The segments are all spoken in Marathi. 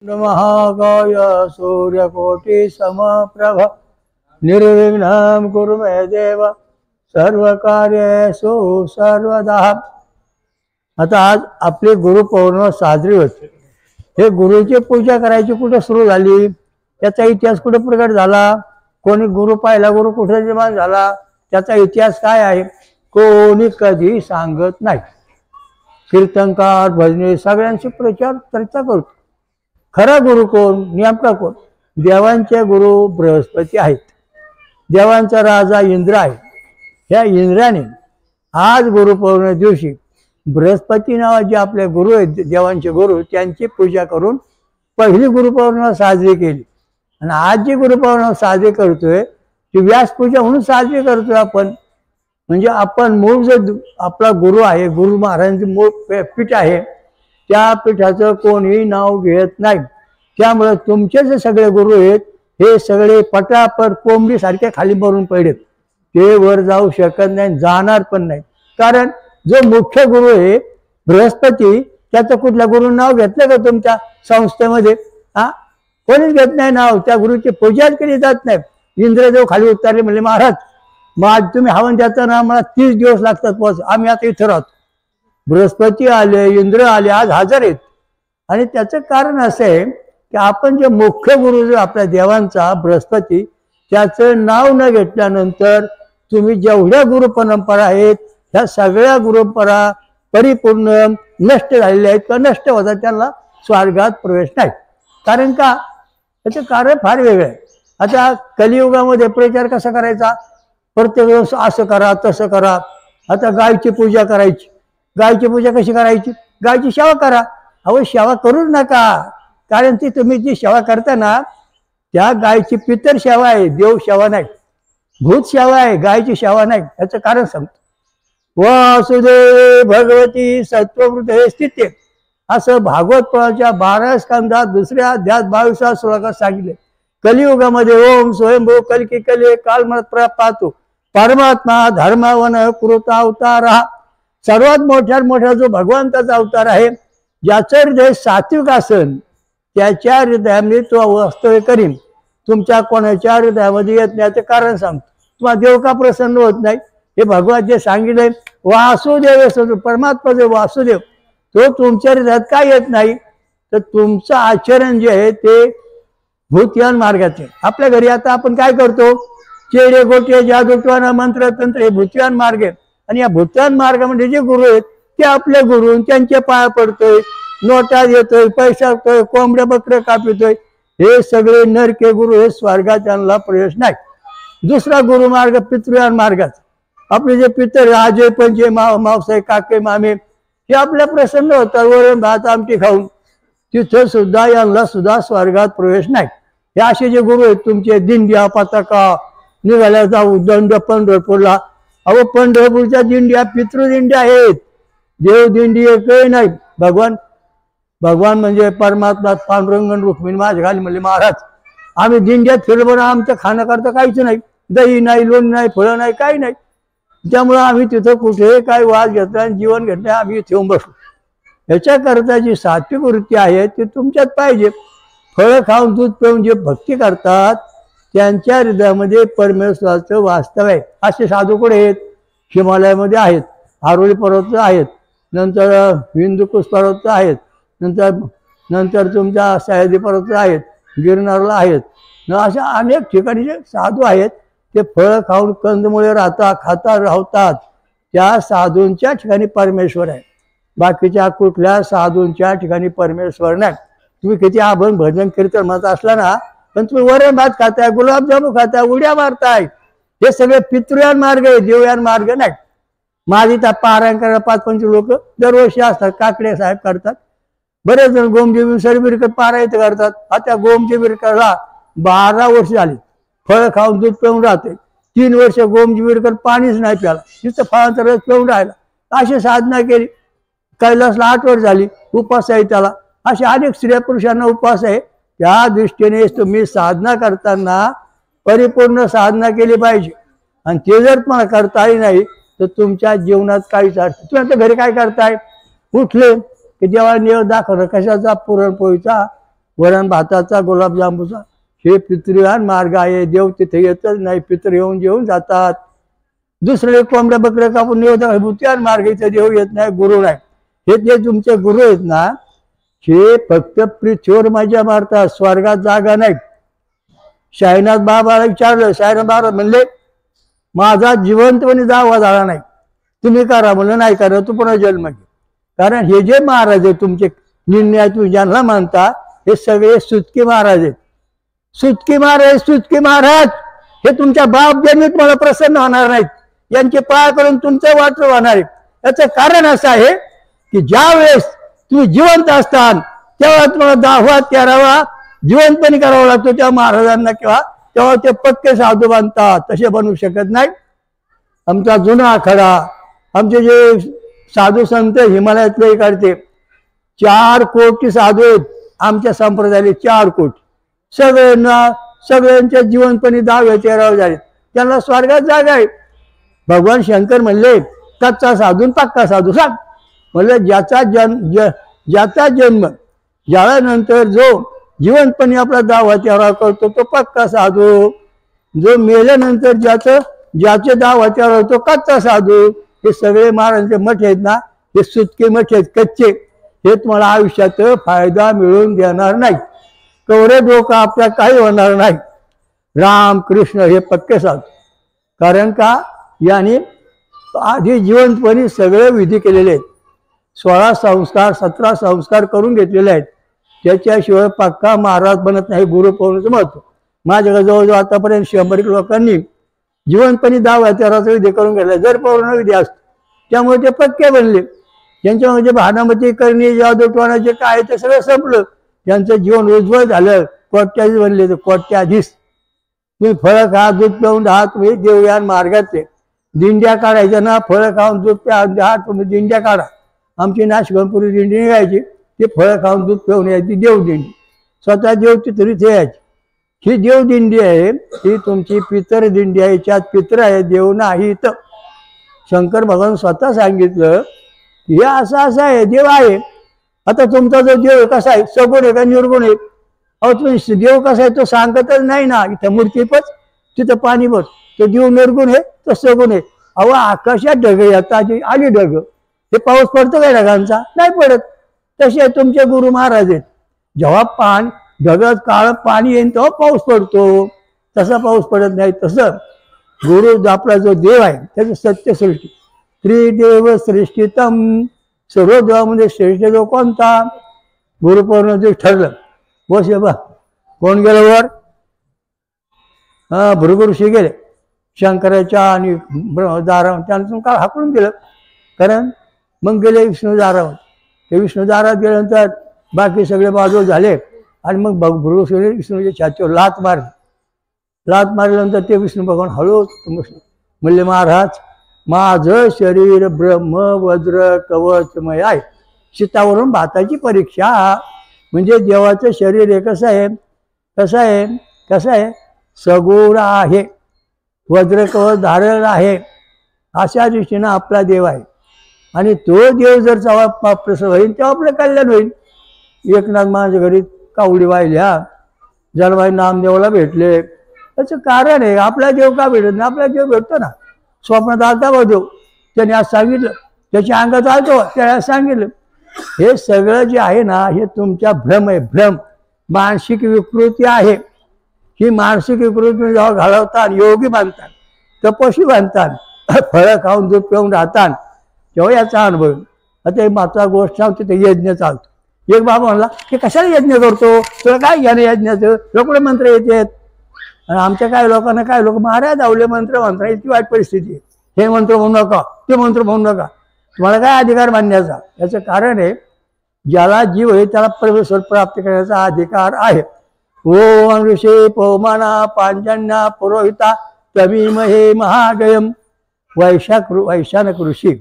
महाकाय सूर्यकोटि समप्रभ निर्विघ्नं कुरु मे देव सर्वकार्येषु सर्वदा। आता आज आपली गुरुपौर्णिमा साजरी होते। हे गुरुची पूजा करायची कुठे सुरू झाली, त्याचा इतिहास कुठे प्रकट झाला, कोणी गुरु पाहिला, गुरु कुठे निर्माण झाला, त्याचा इतिहास काय आहे, कोणी कधी सांगत नाही। कीर्तनकार भजने सगळ्यांची प्रचार चर्चा करतो। खरा गुरु कोण, नेमका कोण? देवांचे गुरु बृहस्पती आहेत। देवांचा राजा इंद्र आहे। ह्या इंद्राने आज गुरुपौर्णिमे दिवशी बृहस्पती नावाचे आपले गुरु आहेत, देवांचे गुरु, त्यांची पूजा करून पहिली गुरुपौर्णिमा साजरी केली। आणि आज जी गुरुपौर्णिमा साजरी करतोय ती व्यासपूजा म्हणून साजरी करतोय आपण। म्हणजे आपण मूळ जो आपला गुरु आहे, गुरु महाराजांचे मूळ पीठ आहे, त्या पीठाचं कोणी नाव घेत नाही। त्यामुळे तुमचे जे सगळे गुरु आहेत हे सगळे पटापट कोंबडी सारखे खाली भरून पडलेत। ते वर जाऊ शकत नाही, जाणार पण नाही। कारण जो मुख्य गुरु आहे बृहस्पती, त्याचं कुठल्या गुरु नाव घेतलं का तुमच्या संस्थेमध्ये? कोणीच घेत नाही नाव। त्या गुरुची पूजा केली जात नाही। इंद्रदेव खाली उतरले, म्हणले महाराज मग आज तुम्ही हवन द्याचा ना, मला 30 दिवस लागतात पोच, आम्ही आता इथं राहतो। बृहस्पती आले, इंद्र आले, आज हजर आहेत। आणि त्याचं कारण असं आहे की आपण जे मुख्य गुरु जो आपल्या देवांचा बृहस्पती, त्याचं नाव न घेतल्यानंतर तुम्ही जेवढ्या गुरु परंपरा आहेत ह्या सगळ्या गुरुपरा परिपूर्ण नष्ट झालेल्या आहेत किंवा नष्ट होतात, त्यांना स्वर्गात प्रवेश नाही। कारण का? त्याचं कारण फार वेगळं आहे। आता कलियुगामध्ये प्रचार कसा करायचा? प्रत्येक वेळेस असं करा तसं करा। आता गायची पूजा करायची, गायची पूजा कशी करायची? गायची सेवा करा। अहो सेवा करूच नका, कारण ती तुम्ही जी सेवा करता ना त्या गायची पितर सेवा आहे, देव सेवा नाही, भूत सेवा आहे, गायची सेवा नाही। याचं कारण सांगतो। वासुदेव भगवती सत्ववृत्ते स्थिते असं भागवत पुराणाच्या 12 स्कंदात 2ऱ्या अध्यायात 22व्या श्लोकात सांगितले। कलियुगामध्ये ओम स्वयंभू कल्की कले कालमत पाहतो परमात्मा धर्मावन कृत अवतार। सर्वात मोठा जो भगवंताचा अवतार आहे, ज्याचं हृदय सात्विक असेल त्याच्या हृदयामध्ये तो वास्तव्य करीन। तुमच्या कोणाच्या हृदयामध्ये येत नाही, याचं कारण सांगतो। तुम्हाला देव का प्रसन्न होत नाही? हे भगवान जे सांगितलंय, वासुदेव परमात्मा जो वासुदेव तो तुमच्या हृदयात का येत नाही? तर तुमचं आचरण जे आहे ते भूतयान मार्गाचे। आपल्या घरी आता आपण काय करतो? चेडे गोटे जादूटवाना मंत्र तंत्र हे भूतयान मार्ग आहे। आणि या भूतयान मार्गामध्ये जे गुरु आहेत ते आपले गुरु, त्यांचे पाया पडतोय, नोटा देतोय, पैसा देतोय, कोंबड्या बकऱ्या कापितोय, हे सगळे नरके गुरु हे स्वर्गात त्यांना प्रवेश नाही। दुसरा गुरु मार्ग पितृयान मार्गाचा। आपले जे पितर आजे पंजे मावसाई काके मामे हे आपल्या प्रसन्न होतात वरण भात आमटी खाऊन, तिथं सुद्धा यांना सुद्धा स्वर्गात प्रवेश नाही। हे असे जे गुरु आहेत तुमचे दिंड्या पताका निघाल्या जाऊ दंड पंढरपूरला। अहो पंढरपूरच्या दिंड्या पितृदिंड्या आहेत, देव दिंडी एकही नाही। भगवान म्हणजे परमात्मा पांडुरंग रुक्मिणी माझ्या घाली म्हणले महाराज आम्ही दिंड्यात फिरलो ना, आमच्या खाण्याकरता काहीच नाही, दही नाही, लोणी नाही, फळं नाही, काही नाही। त्यामुळे आम्ही तिथं कुठे काय वाद घेतला आणि जीवन घेतलं, आम्ही ठेवून बसलो। याच्याकरता जी सात्विक वृत्ती आहे ती तुमच्यात पाहिजे। फळं खाऊन दूध पिऊन जे भक्ती करतात त्यांच्या हृदयामध्ये परमेश्वराचं वास्तव आहे। असे साधू कुठे आहेत? हिमालयामध्ये आहेत, आरोळी पर्वत आहेत, नंतर हिंदुकुश पर्वत आहेत, नंतर तुमच्या सह्याद्री पर्वत आहेत, गिरनारला आहेत, अशा अनेक ठिकाणी जे साधू आहेत ते फळं खाऊन कंदमुळे राहतात। त्या साधूंच्या ठिकाणी परमेश्वर आहे, बाकीच्या कुठल्या साधूंच्या ठिकाणी परमेश्वर नाही। तुम्ही किती आभन भजन कीर्तन म्हणत असला ना, पण तुम्ही वरण भात खाताय, गुलाबजामू खाताय, उड्या मारताय, हे सगळे पितृयान मार्ग आहे, देवयान मार्ग नाही। माझी त्या पारायण करायला 5-25 लोक दरवर्षी असतात, काकडे साहेब करतात, बरेच जण गोमजी सरबिरकर पारायण करतात। आता गोमजी बिरकरला 12 वर्ष झाली, फळं खाऊन दूध पिऊन राहते, 3 वर्ष गोमजी बिरकर पाणीच नाही प्याला, तिथं फळांचा रस पिऊन राहिला, अशी साधना केली। कैलासला 8 वर्ष झाली, उपवास आहे त्याला। अशा अनेक स्त्रिया पुरुषांना उपवास आहे। त्या दृष्टीने तुम्ही साधना करताना परिपूर्ण साधना केली पाहिजे। आणि ते जर मला करता आली नाही तर तुमच्या जीवनात काहीच अर्थ। तुम्ही आता घरी काय करताय? उठले की देवाला निवेद दाखवलं, कशाचा? पुरणपोळीचा। वरण भाताचा गुलाबजामुचा हे पितृयान मार्ग आहे. देव तिथे येतच नाही, पितृ येऊन जेवून जातात. दुसरे कोंबड्या बकऱ्या कापून निवेदन भूत्यान मार्ग इथे देव येत नाही, गुरु नाही. हे जे तुमचे गुरु आहेत ना, हे फक्त पृथ्वीवर मजा मारतात, स्वर्गात जागा नाही. साईनाथ बाबाला विचारलं, साईनाथ बाबा म्हणले माझा जिवंतपणे दावा झाला नाही, तुम्ही करा. म्हणलं नाही करा, तू पुन्हा जन्म घे. कारण हे जे महाराज आहेत तुमचे निर्णय तुम्ही ज्यांना मानता हे सगळे सुटके महाराज आहेत. सुटके महाराज, सुटके महाराज हे तुमच्या बाप जन्मी तुम्हाला प्रसन्न होणार नाहीत. यांचे पाय करून तुमचं वाट होणार आहे. याचं कारण असं आहे की ज्या वेळेस तुम्ही जिवंत असतान तेव्हा तुम्हाला 10वा 13वा जिवंतपणे करावा लागतो. त्या महाराजांना किंवा तेव्हा ते पक्के साधू बांधतात, तसे बनवू शकत नाही. आमचा जुना आखाडा, आमचे जे साधू संत हिमालयातले काढते 4 कोटी साधू आहेत आमच्या संप्रदायाले, 4 कोटी. सगळ्यांच्या जीवनपणी 10वे 13वे झाले, त्यांना स्वर्गात जागा आहे. भगवान शंकर म्हणले कच्चा साधू पक्का साधू सांग. म्हणलं ज्याचा जन्म झाल्यानंतर जो जिवंतपणे आपला 10वा 13वा करतो तो पक्का साधू. जो मेल्यानंतर ज्याचे 10वा 13वा तो कच्चा साधू. हे सगळे महाराजांचे मठ आहेत ना, हे सुटके मठ आहेत, कच्चे. हे तुम्हाला आयुष्यात फायदा मिळवून देणार नाही. कवरे डोकं आपल्या काही होणार नाही. राम कृष्ण हे पक्के साधू. कारण का याने आधी जिवंतपणे सगळे विधी केलेले आहेत. 16 संस्कार 17 संस्कार करून घेतलेले आहेत. त्याच्याशिवाय पक्का महाराज बनत नाही. गुरुपौर्णिमेचं महत्व माझ्याकडे जवळजवळ आतापर्यंत 100 लोकांनी जिवंतपणे 10वा 13वा विधी करून घेतला. जर पौर्ण विधी असतो त्यामुळे ते पक्के बनले. त्यांच्या म्हणजे भानामती करणी जादूटवानाचे काय ते सगळं संपलं. त्यांचं जीवन उज्ज्वल झालं. कोट्याधीश बनले ते कोट्याधीश. तुम्ही फळं खा, दूध पिऊन राहा, तुम्ही देवयान मार्गाचे. दिंड्या काढायच्या ना, फळं खाऊन दूध प्या, तुम्ही दिंड्या काढा. आमची नाशगणपुरी दिंडी निघायची, ती फळं खाऊन दूध पिऊन यायची देवदिंडी. स्वतः देव तिथे यायची. ही देवदिंडी आहे, ही तुमची पितर दिंडी आहे. याच्यात पितर आहे, देव नाही. तर शंकर भगवान स्वतः सांगितलं की हे असं आहे, देव आहे. आता तुमचा जो देव कसा आहे, सगुण आहे का निर्गुण आहे? अहो तुम्ही देव कसा आहे तो सांगतच नाही ना. इथं मूर्ती पच, तिथं पाणी बस. तो देव निर्गुण आहे, तो सगुण आहे. अहो आकाशात ढग येतात, आली ढग, हे पाऊस पडतो काय ढगांचा? नाही पडत. तसे तुमचे गुरु महाराज आहेत. जेव्हा ढगात काळ पाणी येईल तेव्हा पाऊस पडतो. तसा पाऊस पडत नाही. तसं गुरु आपला जो देव आहे त्याचं सत्य सृष्टी. त्रिदेव सृष्टीतम, सर्व देवामध्ये श्रेष्ठ जो कोणता? गुरुपौर्णिमेचं ठरलं. बस बा कोण गेलं वर? भृगु ऋषी गेले शंकराच्या आणि दारावर. त्यांचं काळ हाकलून दिलं. कारण मग गेले विष्णू दारावर. ते विष्णू दारात गेल्यानंतर बाकी सगळे बाजू झाले आणि मग भृगु विष्णूच्या छातीवर लात मारली. लात मारल्यानंतर ते विष्णू भगवान हळूच म्हणले महाराज माझं शरीर ब्रह्म वज्र कवचमय आहे. शीतावरून भाताची परीक्षा. म्हणजे देवाचं शरीर हे कसं आहे? कसं आहे? कसं आहे? सगुण आहे, वज्र कवच धारण आहे. अशा दृष्टीनं आपला देव आहे. आणि तो देव जर जेव्हा प्रसन्न होईल तेव्हा आपलं कल्याण होईल. एकनाथ माझ्या घरी कावडी वाहिल्या, जलवाई नामदेवाला भेटले. त्याचं कारण आहे आपला देव का भेटत नाही? आपला देव भेटतो ना. स्वप्नात आलता बा देव, त्याने आज सांगितलं. त्याच्या अंगात आलतो, त्याने सांगितलं. हे सगळं जे आहे ना हे तुमच्या भ्रम आहे. भ्रम मानसिक विकृती आहे. ही मानसिक विकृती जेव्हा घालवतात, योगी बांधतात, तपस्वी बांधतात, फळं खाऊन दूध पिऊन राहतात, तेव्हा याचा अनुभव. आता एक मात्र गोष्ट सांगतो, ते यज्ञ चालतो. एक बाबा म्हणला की कशाला यज्ञ करतो, तुला काय घ्या यज्ञाचं? लोकडे मंत्र येतात. आणि आमच्या काय लोकांना काय लोक महाराज आवले मंत्र म्हणतात. इतकी वाईट परिस्थिती आहे. हे मंत्र म्हणू नका, ते मंत्र म्हणू नका. तुम्हाला काय अधिकार मानण्याचा? याचं कारण आहे ज्याला जीव आहे त्याला परमेश्वर प्राप्त करण्याचा अधिकार आहे. ओम ऋषी पौमाना पांजन्या पुरोहिता तमीमहे महागयम. वैशानक ऋषी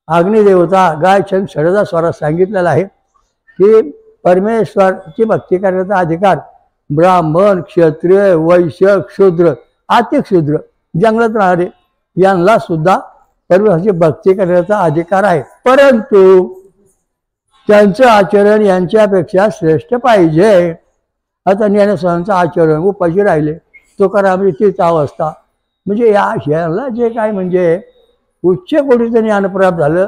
अग्निदेवता गाय छंद षडजा स्वरात सांगितलेला आहे की परमेश्वरची भक्ती करण्याचा अधिकार ब्राह्मण क्षत्रिय वैश्य शूद्र अतिशूद्र जंगलात राहणारे यांना सुद्धा परमेश्वराची भक्ती करण्याचा अधिकार आहे. परंतु त्यांचं आचरण यांच्यापेक्षा श्रेष्ठ पाहिजे। आता ज्ञानेश्वरांचं आचरण उपाशी राहिले, तुकारामांची तीच अवस्था। म्हणजे ह्याला जे काय म्हणजे उच्च कोटीचं ज्ञान प्राप्त झालं,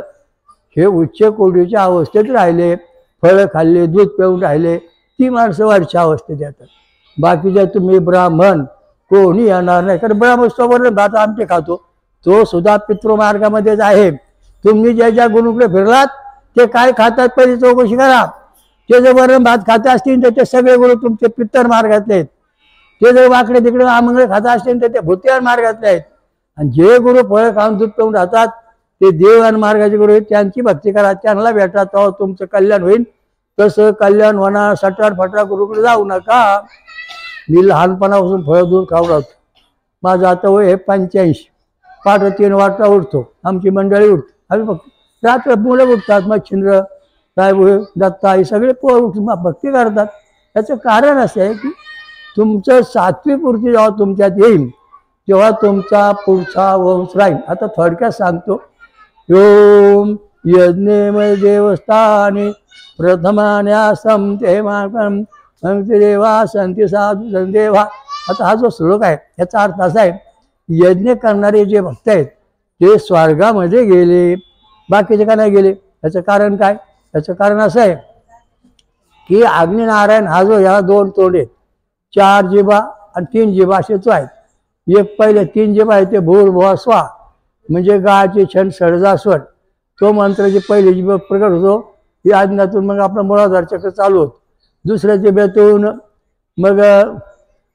हे उच्च कोटीच्या अवस्थेत राहिले, फळं खाल्ले, दूध पिऊन राहिले, ती माणसं वरच्या अवस्थेत येतात। बाकीच्या तुम्ही ब्राह्मण कोणी येणार नाही, कारण ब्राह्मण भात आमटे खातो, तो सुद्धा पितृमार्गामध्येच आहे। तुम्ही ज्या ज्या गुरुकडे फिरलात ते काय खातात पहिली चौकशी करा। ते जर वरण भात खात असतील तर ते सगळे गुरु तुमचे पित्तर मार्गातले आहेत। ते जर वाकडे तिकडे आमंगळे खात असतील तर ते भूतियार मार्गातले आहेत। आणि जे गुरु फळं खाऊन दूध पिऊन राहतात ते देवान मार्गाचे गुरु आहेत, त्यांची भक्ती करा, त्यांना भेटा, तेव्हा तुमचं कल्याण होईल। तसं कल्याण होणार सटार फटार गुरुकडे जाऊ नका। मी लहानपणापासून फळं दूध खाऊ राहतो, माझं आता वय 85, पहाटे 3 वाजता उठतो, आमची मंडळी उठते, आम्ही फक्त रात्र मुलं उठतात, मच्छिंद्र साहेब दत्ता हे सगळे भक्ती करतात। त्याचं कारण असं आहे की तुमचं सात्विक पूर्ती जेव्हा तुमच्यात येईल तेव्हा तुमचा पुढचा वंश राहील। आता थोडक्यात सांगतो, ओम यज्ञेमय देवस्थानी प्रथमान्या समते माकम संती देवा संती साधू संदेवा। आता हा जो श्लोक आहे याचा अर्थ असा आहे, यज्ञ करणारे जे भक्त आहेत ते स्वर्गामध्ये गेले, बाकीचे का नाही गेले? याचं कारण काय? याचं कारण असं आहे की अग्निनारायण हा जो याला 2 तोंड आहेत, 4 जिभा आणि 3 जिभा असेच आहेत। एक पहिले 3 जिभा आहे ते भूर्भुवः स्वः म्हणजे गायचे छंद षडजास्वर, तो मंत्राची पहिली जिभा प्रकट होतो, ही आज्ञातून मग आपलं मूलाधार चक्र चालू होतं। दुसऱ्या जिभेतून मग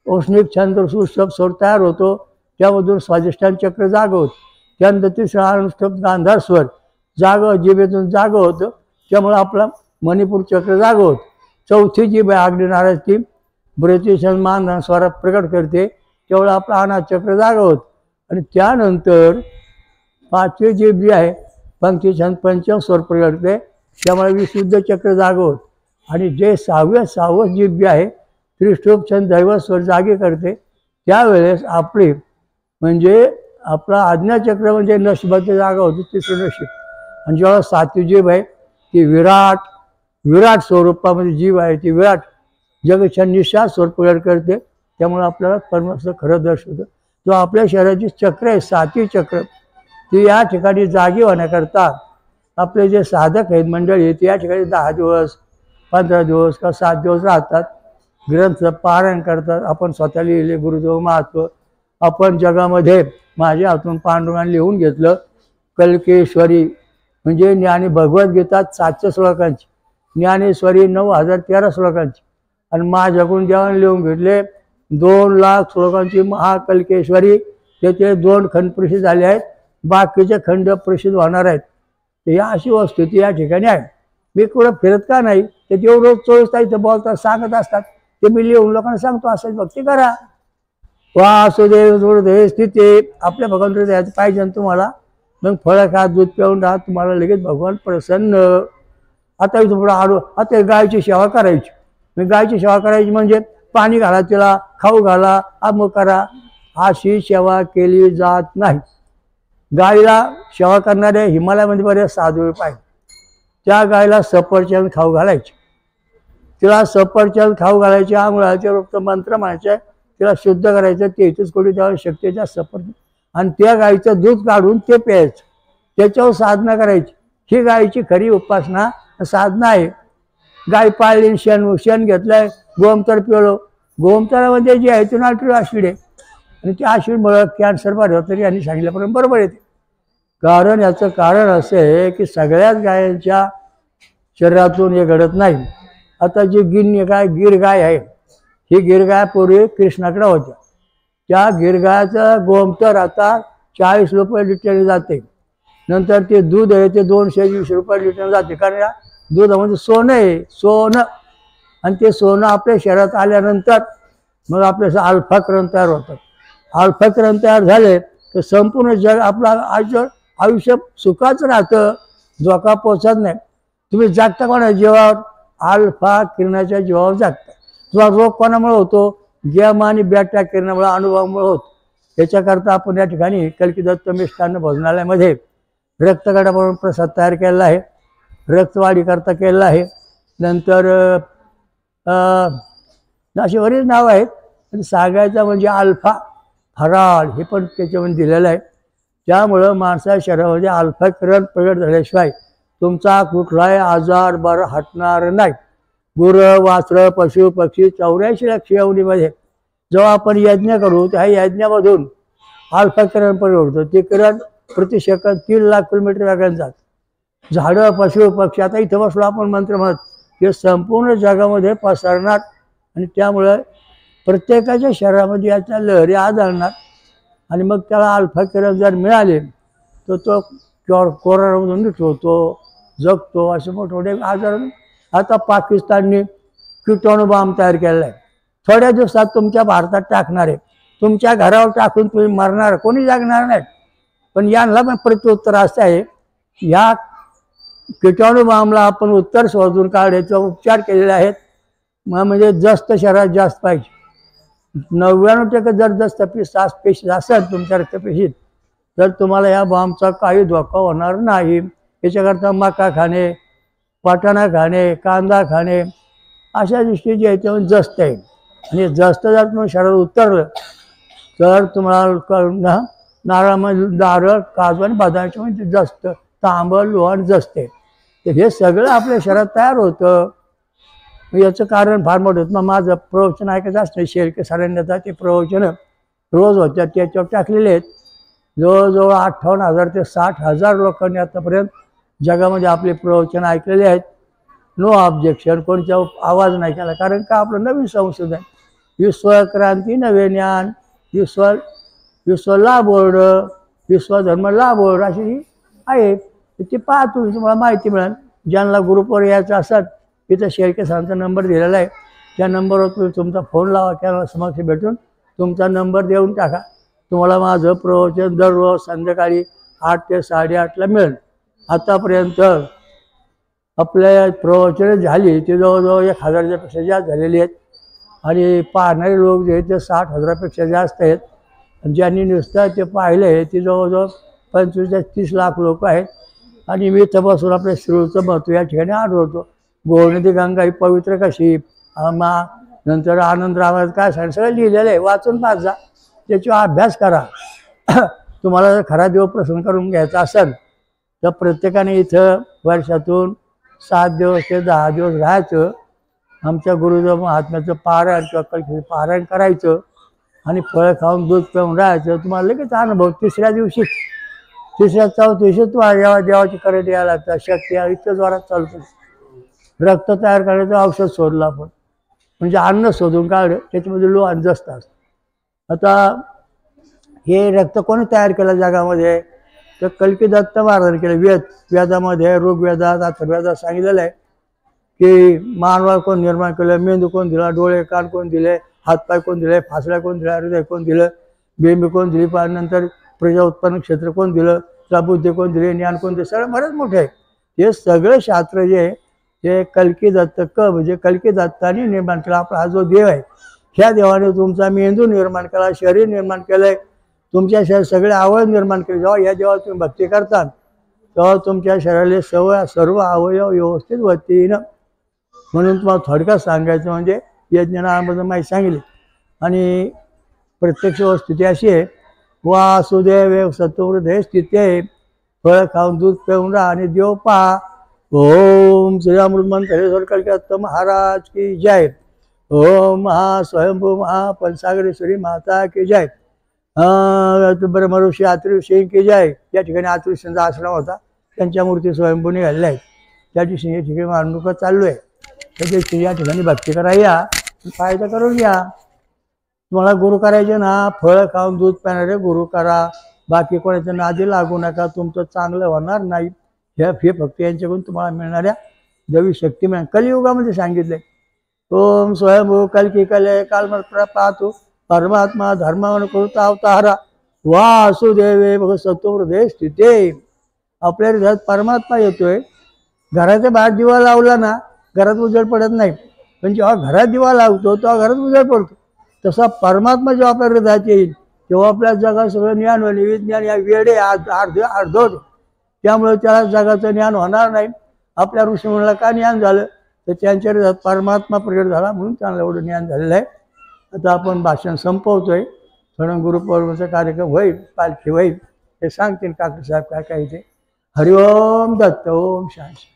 औष्णिक छंद सुष्ठप स्वर तयार होतो, त्यामधून स्वाधिष्ठान चक्र जाग होतं। त्यानंतर तिसरा अनुष्ठप गांधार स्वर जाग जिभेतून जाग होतं, त्यामुळे आपला मणिपूर चक्र जाग होतं। चौथी जीभ आहे अग्निनारायणची, ब्रतीशन मान स्वरात प्रकट करते, त्यामुळे आपला अनाथ चक्र जाग होतं। आणि त्यानंतर 5वी जीभ जी आहे पंक्तीछंद पंचम स्वर प्रकट करते, त्यामुळे विशुद्ध चक्र जाग होतं। आणि जे 6वं जीभ जी आहे त्रिष्टुप छंद दैवत स्वर जागे करते, त्यावेळेस आपली म्हणजे आपला आज्ञाचक्र म्हणजे नशिबाची जागा होती, तिसरं नशीब। आणि जेव्हा 7वी जीभ आहे ती विराट स्वरूपामध्ये जीव आहे, ती विराट जगछंद निश्वास स्वर प्रकट करते, त्यामुळे आपल्याला परमात्म्याचं खरं दर्शन होतं। जो आपल्या शरीराची चक्र आहे 7वी चक्र, ती या ठिकाणी जागी होण्याकरता आपले जे साधक आहेत मंडळी आहेत या ठिकाणी 10 दिवस 15 दिवस किंवा 7 दिवस राहतात, ग्रंथ पारायण करतात। आपण स्वतः लिहिले गुरुदेव महत्व, आपण जगामध्ये माझ्या हातून पांडुरंगाने लिहून घेतलं कल्केश्वरी म्हणजे ज्ञानी भगवद्गीता 700 श्लोकांची, ज्ञानेश्वरी 9013 श्लोकांची, आणि माझ्याकडून जेव्हा लिहून घेतले 2 लाख श्लोकांची महाकल्केश्वरी, त्याचे 2 खंड प्रसिद्ध झाले आहेत, बाकीचे खंड प्रसिद्ध होणार आहेत। या अशी वस्तुस्थिती या ठिकाणी आहे। मी कुठं फिरत का नाही, ते देव रोज 24 तास इथं बोलतात, सांगत असतात, ते मी लिहून लोकांना सांगतो, असं भक्ती करा। वासुदेव जोडदेव स्थिती आपल्या भगवंताचं यायचं पाहिजे ना तुम्हाला, मग फळं खा, दूध पिऊन राहा, तुम्हाला लगेच भगवान प्रसन्न। आता इथं पुढं आलो, आता गायची सेवा करायची, मग गायची सेवा करायची म्हणजे पाणी घाला, तिला खाऊ घाला, अमुक करा, अशी सेवा केली जात नाही। गायला सेवा करणारे हिमालयामध्ये बरेच साधू पाहिजे, त्या गायला सफरचंद खाऊ घालायचे, तिला सफरचंद खाऊ घालायचे, आंघोळाचे रोज मंत्र म्हणायचे, तिला शुद्ध करायचं, 33 कोटी देवाला शक्तीच्या सफरचंद, आणि त्या गायीचं दूध काढून ते प्यायचं, त्याच्यावर साधना करायची। ही गायीची खरी उपासना साधना आहे। गाय पाळली, शेण घेतलंय, गोमूत्र पिळलं, गोमूत्रामध्ये जी आहे ती नायट्रिक ॲसिड आहे, आणि त्या ॲसिडमुळे कॅन्सर बरं होतं यांनी सांगितल्यापर्यंत बरोबर येते। कारण याचं कारण असं आहे की सगळ्याच गायांच्या शरीरातून हे घडत नाही। आता जी गीर गाय आहे, ही गिर गाय पूर्वी कृष्णाकडे होत्या, त्या गिर गायचं गोमूत्र आता 40 रुपये लिटरने जाते, नंतर ते दूध आहे ते 220 रुपये लिटरने जाते, कारण या दुधामध्ये सोनं आहे, सोनं, आणि ते सोनं आपल्या शरीरात आल्यानंतर मग आपल्या अल्फा किरण तयार होतात। अल्फा किरण तयार झाले तर संपूर्ण जग आपलं आयुष्य सुखाचं राहतं, धोका पोचत नाही। तुम्ही जागता कोणा जीवावर? अल्फा किरणाच्या जीवावर जागता। तुम्हाला रोग कोणामुळे होतो? गॅमा आणि बॅटा किरणामुळे, अनुभवामुळे होतो। याच्याकरता आपण या ठिकाणी कल्की दत्त मिष्टान्न भोजनालयामध्ये रक्तगटापासून प्रसाद तयार केलेला आहे। रक्तवाढी करता केलेला आहे. नंतर अशी बरीच नावं आहेत. पण सांगायचं म्हणजे अल्फा फराळ हे पण त्याच्यामध्ये दिलेलं आहे. त्यामुळं माणसाच्या शरीरामध्ये अल्फा किरण प्रगट झाल्याशिवाय तुमचा कुठलाही आजार बरा हटणार नाही. गुरं वासरं पशु पक्षी 84 लाख योनीमध्ये जेव्हा आपण यज्ञ करू त्या यज्ञामधून अल्फा किरण प्रगट होतं. ते किरण प्रति सेकंद 3 लाख किलोमीटर वेगाने जात. झाडं पशु पक्षी आता इथं बसलो आपण मंत्र म्हणत हे संपूर्ण जगामध्ये पसरणार आणि त्यामुळं प्रत्येकाच्या शरीरामध्ये याच्या लहरी आढळणार आणि मग त्याला अल्फा किरण जर मिळाले तर तो कोरोनामधून निघतो जगतो. असे मोठमोठे आजार. आता पाकिस्तानने कीटोणू बॉम्ब तयार केलेला आहे. थोड्या दिवसात तुमच्या भारतात टाकणार आहे. तुमच्या घरावर टाकून तुम्ही मरणार, कोणी जागणार नाही. पण यांना पण प्रत्युत्तर असं आहे, ह्या कीटोणू बॉम्बला आपण उत्तर शोधून काढायचे उपचार केलेले आहेत. म्हणजे जास्त शरीरात जास्त पाहिजे. 99% जर जास्त पेशी असेल तुमच्या रक्तपेशीत तर तुम्हाला या बॉम्बचा काही धोका होणार नाही. याच्याकरता मका खाणे, वाटाणा खाणे, कांदा खाणे अशा दृष्टीचे याच्यामध्ये जास्त आहे. आणि जास्त जर तुम्ही शरीरात उतरलं तर तुम्हाला नारळामध्ये नारळ, काजू आणि बदामाच्या म्हणजे जास्त तांब लोहण जास्त आहे. तर हे सगळं आपल्या शरीरात तयार होतं. याचं कारण फार मोठं होतं. मग माझं प्रवचन ऐकायचं असतं शेळके सरांनी ते प्रवचन रोज होत्या त्याच्यावर टाकलेले आहेत. जवळजवळ 58,000 ते 60,000 लोकांनी आतापर्यंत जगामध्ये आपले प्रवचन ऐकलेले आहेत. नो ऑब्जेक्शन, कोणत्या आवाज नाही केला. कारण का आपलं नवीन संशोधन, विश्वक्रांती नवे ज्ञान, विश्वला बोर्ड, विश्वधर्मला बोर्ड अशी आहे. ती पहा तुम्ही, तुम्हाला माहिती मिळेल. ज्यांना ग्रुपवर यायचं असतात तिथं शेळके सरांचा नंबर दिलेला आहे. त्या नंबरवर तुम्ही तुमचा फोन लावा किंवा समक्ष भेटून तुमचा नंबर देऊन टाका. तुम्हाला माझं प्रवचन दररोज संध्याकाळी 8 ते 8:30ला मिळेल. आतापर्यंत आपल्या प्रवचने झाली ते जवळजवळ 1,000पेक्षा जास्त झालेली आहेत. आणि पाहणारे लोक जे आहेत ते 60,000पेक्षा जास्त आहेत. ज्यांनी नुसतं ते पाहिलं आहे ते जवळजवळ 25 ते 30 लाख लोक आहेत. आणि मी इथं बसून आपल्या श्रीचं महत्त्व या ठिकाणी आढळतो. गोवर्णती गंगा ही पवित्र कशी, नंतर आनंदरामात काय सांग सगळं लिहिलेलं आहे. वाचून पाच जा, त्याचा अभ्यास करा. तुम्हाला जर खरा देव प्रसन्न करून घ्यायचा असेल तर प्रत्येकाने इथं वर्षातून 7 दिवस ते 10 दिवस राहायचं. आमच्या गुरुदेव महात्म्याचं पारायण किंवा कलकीचं पारायण करायचं आणि फळं खाऊन दूध पिऊन राहायचं. तुम्हाला लगेच अनुभव. तिसऱ्या चौथ्या दिवशी तुम्हाला देवाची करंट यायला लागतात. शक्ती इतक्या जोरात चालतो. रक्त तयार करायचं औषध शोधलं आपण, म्हणजे अन्न शोधून काढलं, त्याच्यामध्ये लोह जास्त असतं. आता हे रक्त कोणी तयार केलं जगामध्ये तर कल्की दत्त महाराजांनी केलं. वेदामध्ये ऋग्वेदात अथर्ववेदात सांगितलेलं आहे की मानवाला कोण निर्माण केलं, मेंदू कोण दिला, डोळे कान कोण दिले, हातपाय कोण दिले, फासल्या कोण दिला, हृदय कोण दिलं, बेंबी कोण दिली, नंतर प्रजा उत्पन्न क्षेत्र कोण दिलं, बुद्धी कोण दिली, ज्ञान कोण दिले, सगळं बरंच मोठं आहे. हे सगळे शास्त्र जे आहे ते कल्की दत्त म्हणजे कल्की दत्ताने निर्माण केला. आपला हा जो देव आहे ह्या देवाने तुमचा मेंदू निर्माण केला, शरीर निर्माण केलं आहे, तुमच्या शरीर सगळे अवयव निर्माण केले. जेव्हा या देवाला तुम्ही भक्ती करतात तेव्हा तुमच्या शरीराला सर्व अवयव व्यवस्थित होतील. म्हणून तुम्हाला थोडक्यात सांगायचं म्हणजे यज्ञानाबद्दल माहिती सांगितली. आणि प्रत्यक्ष स्थिती अशी आहे, वासुदेव सत्वहृदय स्थिती आहे. फळ खाऊन दूध पिऊन राहा आणि देव पहा. ओम श्री अमृत मंत्र कलकत्त महाराज की जय. ओम महास्वयंभू महापंसागरेश्वरी माता की जय. ब्रह्मऋषी आत्रिऋषी की जय. या ठिकाणी आत्रिऋषींचा आश्रम होता, त्यांच्या मूर्ती स्वयंभू निघालेल्या आहेत. त्या दिवशी या ठिकाणी मांडणुका चालू आहे. त्या दिवशी या ठिकाणी भक्ती करा, या फायदा करून घ्या. तुम्हाला गुरु करायचे ना, फळं खाऊन दूध पिणारे गुरु करा. बाकी कोणाच्या नादी लागू नका, तुमचं चांगलं होणार नाही. हे फक्त यांच्याकडून तुम्हाला मिळणाऱ्या दैवी शक्ती मिळेल. कलियुगामध्ये सांगितले ओम स्वयंभू कल्की कले कालमत्र पाहतो परमात्मा धर्मावन कृता अवतारा वासुदेवे भग सत्वहृदय स्थिते. आपल्या हृदयात परमात्मा येतोय. घराच्या बाहेर दिवा लावला ना घरात उजेड पडत नाही, पण जेव्हा घरात दिवा लावतो तेव्हा घरात उजेड पडतो. तसा परमात्मा जेव्हा आपल्या हृदयात येईल तेव्हा आपल्या जगात सगळं ज्ञान होईल. विज्ञान या वेडे अर्धवट, त्यामुळे त्याला जगाचं ज्ञान होणार नाही. आपल्या ऋषीमुनीला का ज्ञान झालं तर त्यांच्या परमात्मा प्रगट झाला म्हणून त्यांना एवढं ज्ञान झालेलं आहे. आता आपण भाषण संपवतोय. थोडं गुरुपौर्णिमेचा कार्यक्रम होईल, पालखी होईल, ते सांगतील काका साहेब काय काय ते. हरिओम दत्त ओम शांती.